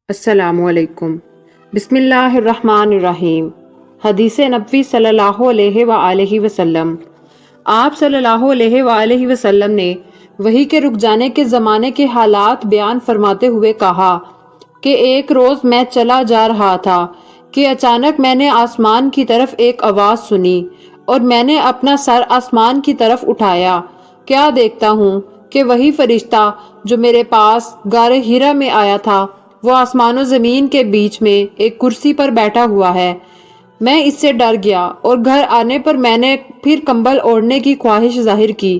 السلام علیکم۔ بسم اللہ الرحمن الرحیم۔ حدیث نبوی صلی اللہ علیہ وآلہ وسلم۔ آپ صلی اللہ علیہ وآلہ وسلم نے وحی کے رک جانے کے زمانے کے حالات بیان فرماتے ہوئے کہا کہ ایک روز میں چلا جا رہا تھا کہ اچانک میں نے آسمان کی طرف ایک آواز سنی اور میں نے اپنا سر آسمان کی طرف اٹھایا۔ کیا دیکھتا ہوں کہ وہی فرشتہ جو میرے پاس غار حرا میں آیا تھا وہ آسمان و زمین کے بیچ میں ایک کرسی پر بیٹھا ہوا ہے۔ میں اس سے ڈر گیا اور گھر آنے پر میں نے پھر کمبل اوڑھنے کی خواہش ظاہر کی۔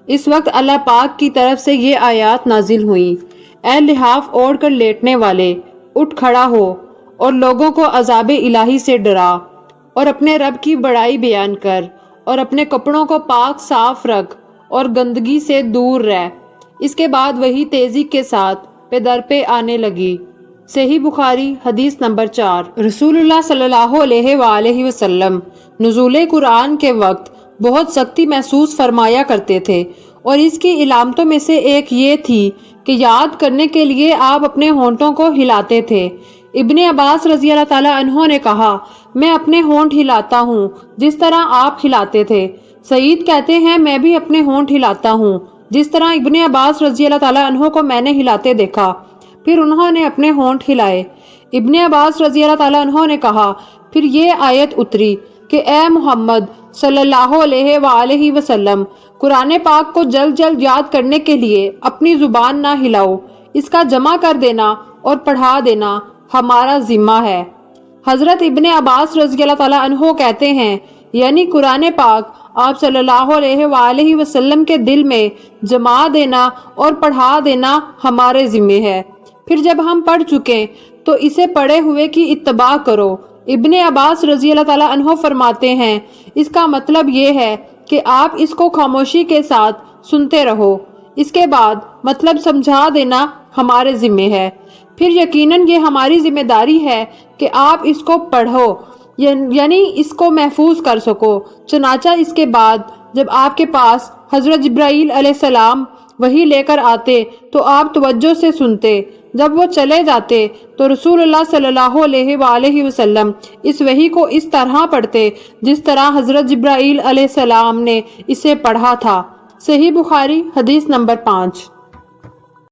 اس وقت اللہ پاک کی طرف سے یہ آیات نازل ہوئیں: اے لحاف اوڑھ کر لیٹنے والے، اٹھ کھڑا ہو اور لوگوں کو عذاب الہی سے ڈرا اور اپنے رب کی بڑائی بیان کر اور اپنے کپڑوں کو پاک صاف رکھ اور گندگی سے دور رہ۔ اس کے بعد وہی تیزی کے ساتھ پہ در پہ آنے لگی۔ صحیح بخاری حدیث نمبر 4۔ رسول اللہ صلی اللہ علیہ وآلہ وسلم نزول قرآن کے وقت بہت سختی محسوس فرمایا کرتے تھے، اور اس کی علامتوں میں سے ایک یہ تھی کہ یاد کرنے کے لیے آپ اپنے ہونٹوں کو ہلاتے تھے۔ ابن عباس رضی اللہ تعالیٰ عنہ نے کہا، میں اپنے ہونٹ ہلاتا ہوں جس طرح آپ ہلاتے تھے۔ سعید کہتے ہیں، میں بھی اپنے ہونٹ ہلاتا ہوں جس طرح ابن عباس رضی اللہ تعالیٰ عنہ کو میں نے ہلاتے دیکھا۔ پھر انہوں نے اپنے ہونٹ ہلائے۔ ابن عباس رضی اللہ تعالیٰ عنہ نے کہا، پھر یہ آیت اتری کہ اے محمد صلی اللہ علیہ وآلہ وسلم، قرآن پاک کو جلد جلد یاد کرنے کے لیے اپنی زبان نہ ہلاؤ، اس کا جمع کر دینا اور پڑھا دینا ہمارا ذمہ ہے۔ حضرت ابن عباس رضی اللہ تعالیٰ عنہ کہتے ہیں، یعنی قرآن پاک آپ صلی اللہ علیہ وآلہ وسلم کے دل میں جما دینا اور پڑھا دینا ہمارے ذمہ ہے۔ پھر جب ہم پڑھ چکے تو اسے پڑھے ہوئے کی اتباع کرو۔ ابن عباس رضی اللہ تعالیٰ عنہ فرماتے ہیں، اس کا مطلب یہ ہے کہ آپ اس کو خاموشی کے ساتھ سنتے رہو، اس کے بعد مطلب سمجھا دینا ہمارے ذمہ ہے۔ پھر یقیناً یہ ہماری ذمہ داری ہے کہ آپ اس کو پڑھو، یعنی اس کو محفوظ کر سکو۔ چنانچہ اس کے بعد جب آپ کے پاس حضرت جبرائیل علیہ السلام وحی لے کر آتے تو آپ توجہ سے سنتے۔ جب وہ چلے جاتے تو رسول اللہ صلی اللہ علیہ وآلہ وسلم اس وحی کو اس طرح پڑھتے جس طرح حضرت جبرائیل علیہ السلام نے اسے پڑھا تھا۔ صحیح بخاری حدیث نمبر 5۔